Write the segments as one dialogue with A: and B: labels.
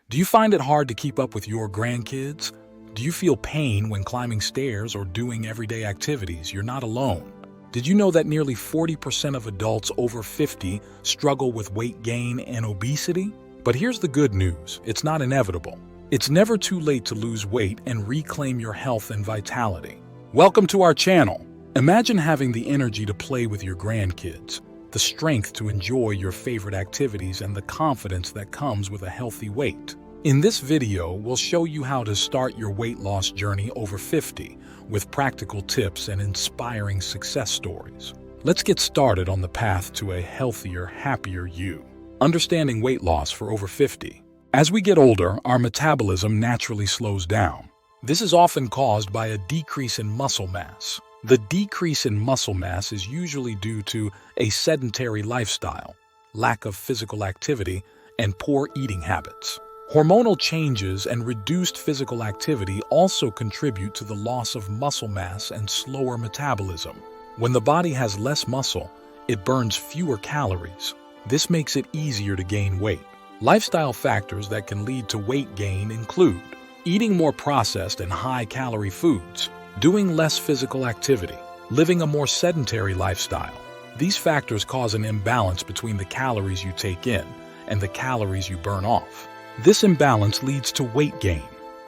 A: Do you find it hard to keep up with your grandkids? Do you feel pain when climbing stairs or doing everyday activities? You're not alone. Did you know that nearly 40% of adults over 50 struggle with weight gain and obesity? But here's the good news. It's not inevitable. It's never too late to lose weight and reclaim your health and vitality. Welcome to our channel. Imagine having the energy to play with your grandkids, the strength to enjoy your favorite activities, and the confidence that comes with a healthy weight. In this video, we'll show you how to start your weight loss journey over 50 with practical tips and inspiring success stories. Let's get started on the path to a healthier, happier you. Understanding weight loss for over 50. As we get older, our metabolism naturally slows down. This is often caused by a decrease in muscle mass. The decrease in muscle mass is usually due to a sedentary lifestyle, lack of physical activity, and poor eating habits. Hormonal changes and reduced physical activity also contribute to the loss of muscle mass and slower metabolism. When the body has less muscle, it burns fewer calories. This makes it easier to gain weight. Lifestyle factors that can lead to weight gain include eating more processed and high-calorie foods, doing less physical activity, living a more sedentary lifestyle. These factors cause an imbalance between the calories you take in and the calories you burn off. This imbalance leads to weight gain.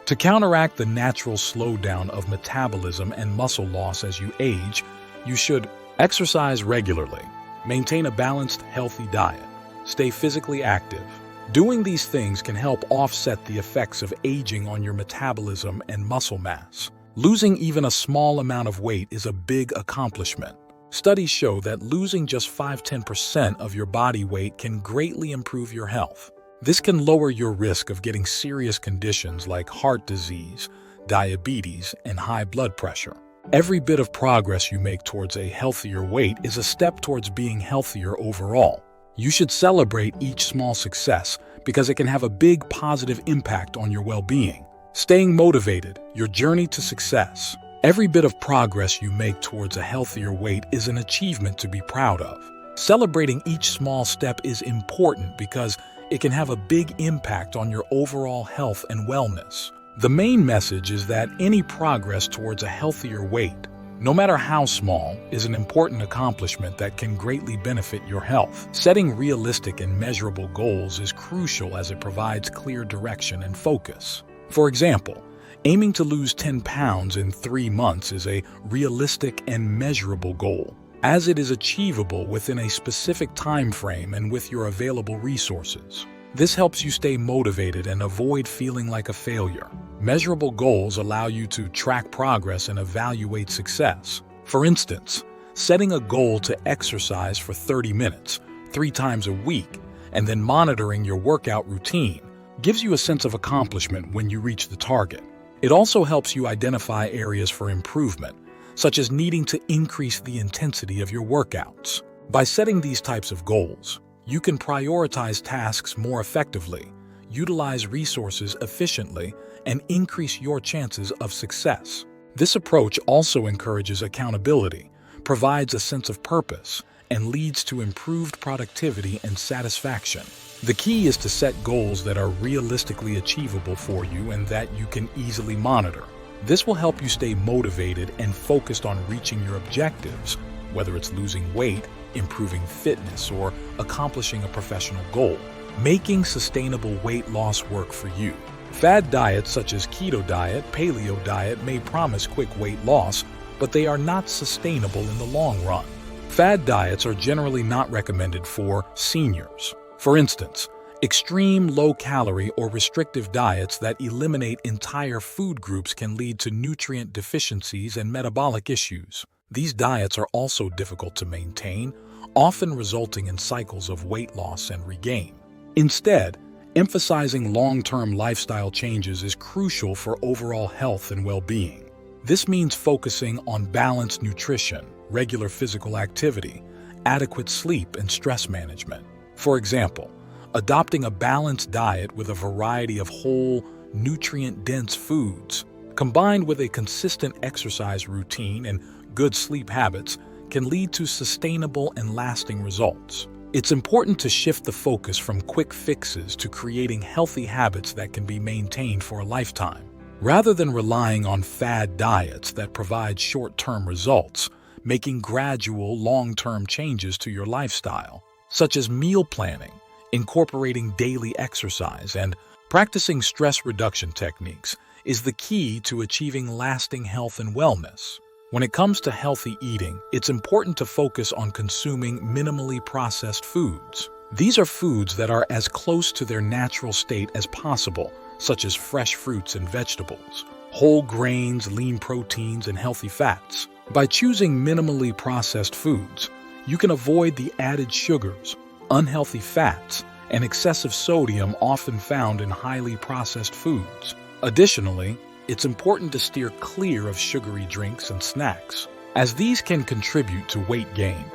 A: To counteract the natural slowdown of metabolism and muscle loss as you age, you should exercise regularly, maintain a balanced, healthy diet, stay physically active. Doing these things can help offset the effects of aging on your metabolism and muscle mass. Losing even a small amount of weight is a big accomplishment. Studies show that losing just 5–10% of your body weight can greatly improve your health. This can lower your risk of getting serious conditions like heart disease, diabetes, and high blood pressure. Every bit of progress you make towards a healthier weight is a step towards being healthier overall. You should celebrate each small success because it can have a big positive impact on your well-being. Staying motivated, your journey to success. Every bit of progress you make towards a healthier weight is an achievement to be proud of. Celebrating each small step is important because it can have a big impact on your overall health and wellness. The main message is that any progress towards a healthier weight, no matter how small, is an important accomplishment that can greatly benefit your health. Setting realistic and measurable goals is crucial as it provides clear direction and focus. For example, aiming to lose 10 pounds in 3 months is a realistic and measurable goal, as it is achievable within a specific time frame and with your available resources. This helps you stay motivated and avoid feeling like a failure. Measurable goals allow you to track progress and evaluate success. For instance, setting a goal to exercise for 30 minutes, 3 times a week, and then monitoring your workout routine gives you a sense of accomplishment when you reach the target. It also helps you identify areas for improvement, such as needing to increase the intensity of your workouts. By setting these types of goals, you can prioritize tasks more effectively, utilize resources efficiently, and increase your chances of success. This approach also encourages accountability, provides a sense of purpose, and leads to improved productivity and satisfaction. The key is to set goals that are realistically achievable for you and that you can easily monitor. This will help you stay motivated and focused on reaching your objectives, whether it's losing weight, improving fitness, or accomplishing a professional goal. Making sustainable weight loss work for you. Fad diets such as keto diet, paleo diet may promise quick weight loss, but they are not sustainable in the long run. Fad diets are generally not recommended for seniors. For instance, extreme low-calorie or restrictive diets that eliminate entire food groups can lead to nutrient deficiencies and metabolic issues. These diets are also difficult to maintain, often resulting in cycles of weight loss and regain. Instead, emphasizing long-term lifestyle changes is crucial for overall health and well-being. This means focusing on balanced nutrition, regular physical activity, adequate sleep, and stress management. For example, adopting a balanced diet with a variety of whole, nutrient-dense foods, combined with a consistent exercise routine and good sleep habits, can lead to sustainable and lasting results. It's important to shift the focus from quick fixes to creating healthy habits that can be maintained for a lifetime. Rather than relying on fad diets that provide short-term results, making gradual, long-term changes to your lifestyle, such as meal planning, incorporating daily exercise, and practicing stress reduction techniques, is the key to achieving lasting health and wellness. When it comes to healthy eating, it's important to focus on consuming minimally processed foods. These are foods that are as close to their natural state as possible, such as fresh fruits and vegetables, whole grains, lean proteins, and healthy fats. By choosing minimally processed foods, you can avoid the added sugars, unhealthy fats, and excessive sodium often found in highly processed foods. Additionally, it's important to steer clear of sugary drinks and snacks, as these can contribute to weight gain,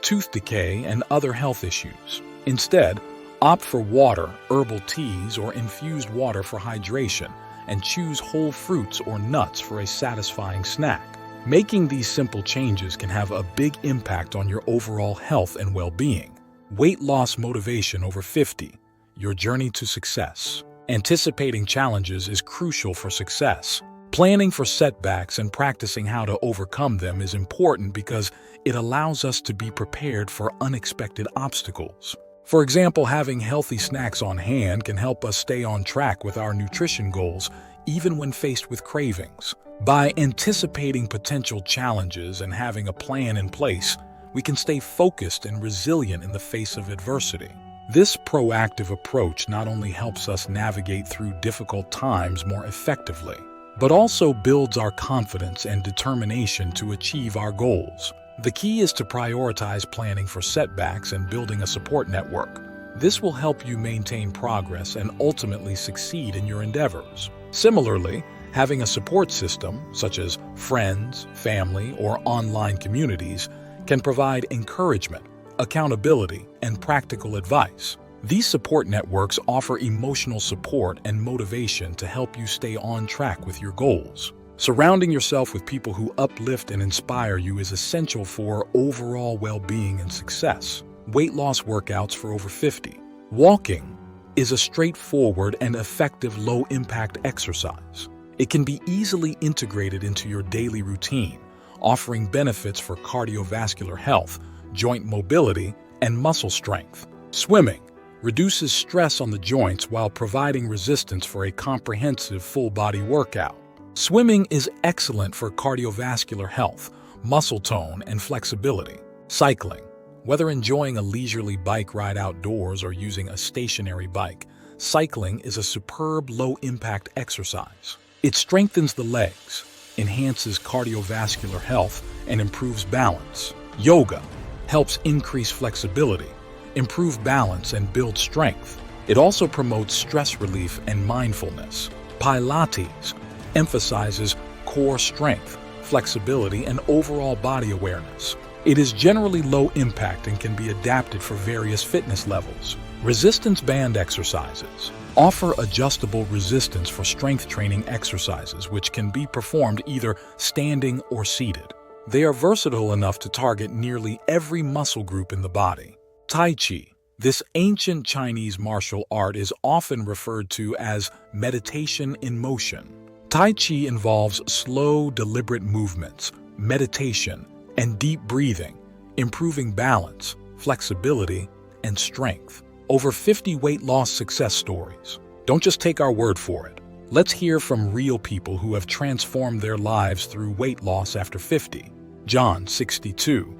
A: tooth decay, and other health issues. Instead, opt for water, herbal teas, or infused water for hydration, and choose whole fruits or nuts for a satisfying snack. Making these simple changes can have a big impact on your overall health and well-being. Weight loss motivation over 50, your journey to success. Anticipating challenges is crucial for success. Planning for setbacks and practicing how to overcome them is important because it allows us to be prepared for unexpected obstacles. For example, having healthy snacks on hand can help us stay on track with our nutrition goals, even when faced with cravings. By anticipating potential challenges and having a plan in place, we can stay focused and resilient in the face of adversity. This proactive approach not only helps us navigate through difficult times more effectively, but also builds our confidence and determination to achieve our goals. The key is to prioritize planning for setbacks and building a support network. This will help you maintain progress and ultimately succeed in your endeavors. Similarly, having a support system, such as friends, family, or online communities, can provide encouragement, accountability, and practical advice. These support networks offer emotional support and motivation to help you stay on track with your goals. Surrounding yourself with people who uplift and inspire you is essential for overall well-being and success. Weight loss workouts for over 50. Walking is a straightforward and effective low-impact exercise. It can be easily integrated into your daily routine, offering benefits for cardiovascular health, joint mobility, and muscle strength. Swimming reduces stress on the joints while providing resistance for a comprehensive full-body workout. Swimming is excellent for cardiovascular health, muscle tone, and flexibility. Cycling. Whether enjoying a leisurely bike ride outdoors or using a stationary bike, cycling is a superb low-impact exercise. It strengthens the legs, enhances cardiovascular health, and improves balance. Yoga helps increase flexibility, improve balance, and build strength. It also promotes stress relief and mindfulness. Pilates emphasizes core strength, flexibility, and overall body awareness. It is generally low impact and can be adapted for various fitness levels. Resistance band exercises offer adjustable resistance for strength training exercises, which can be performed either standing or seated. They are versatile enough to target nearly every muscle group in the body. Tai Chi. This ancient Chinese martial art is often referred to as meditation in motion. Tai Chi involves slow, deliberate movements, meditation, and deep breathing, improving balance, flexibility, and strength. Over 50 weight loss success stories. Don't just take our word for it. Let's hear from real people who have transformed their lives through weight loss after 50. John, 62.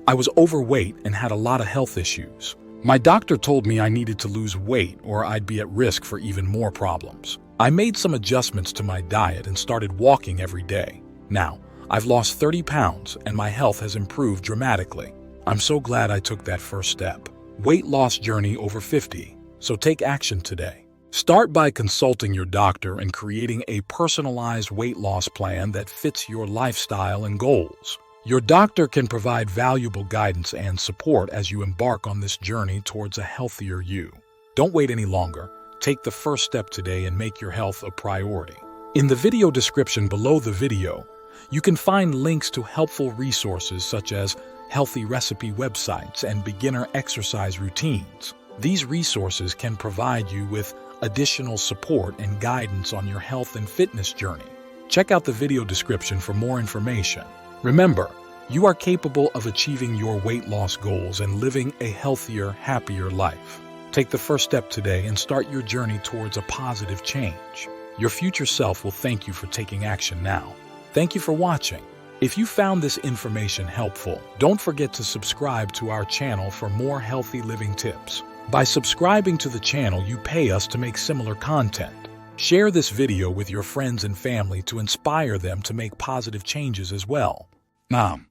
A: I was overweight and had a lot of health issues. My doctor told me I needed to lose weight or I'd be at risk for even more problems. I made some adjustments to my diet and started walking every day. Now, I've lost 30 pounds and my health has improved dramatically. I'm so glad I took that first step. Weight loss journey over 50. So take action today. Start by consulting your doctor and creating a personalized weight loss plan that fits your lifestyle and goals. Your doctor can provide valuable guidance and support as you embark on this journey towards a healthier you. Don't wait any longer. Take the first step today and make your health a priority. In the video description below the video, you can find links to helpful resources such as healthy recipe websites, and beginner exercise routines. These resources can provide you with additional support and guidance on your health and fitness journey. Check out the video description for more information. Remember, you are capable of achieving your weight loss goals and living a healthier, happier life. Take the first step today and start your journey towards a positive change. Your future self will thank you for taking action now. Thank you for watching. If you found this information helpful, don't forget to subscribe to our channel for more healthy living tips. By subscribing to the channel, you pay us to make similar content. Share this video with your friends and family to inspire them to make positive changes as well. Nam.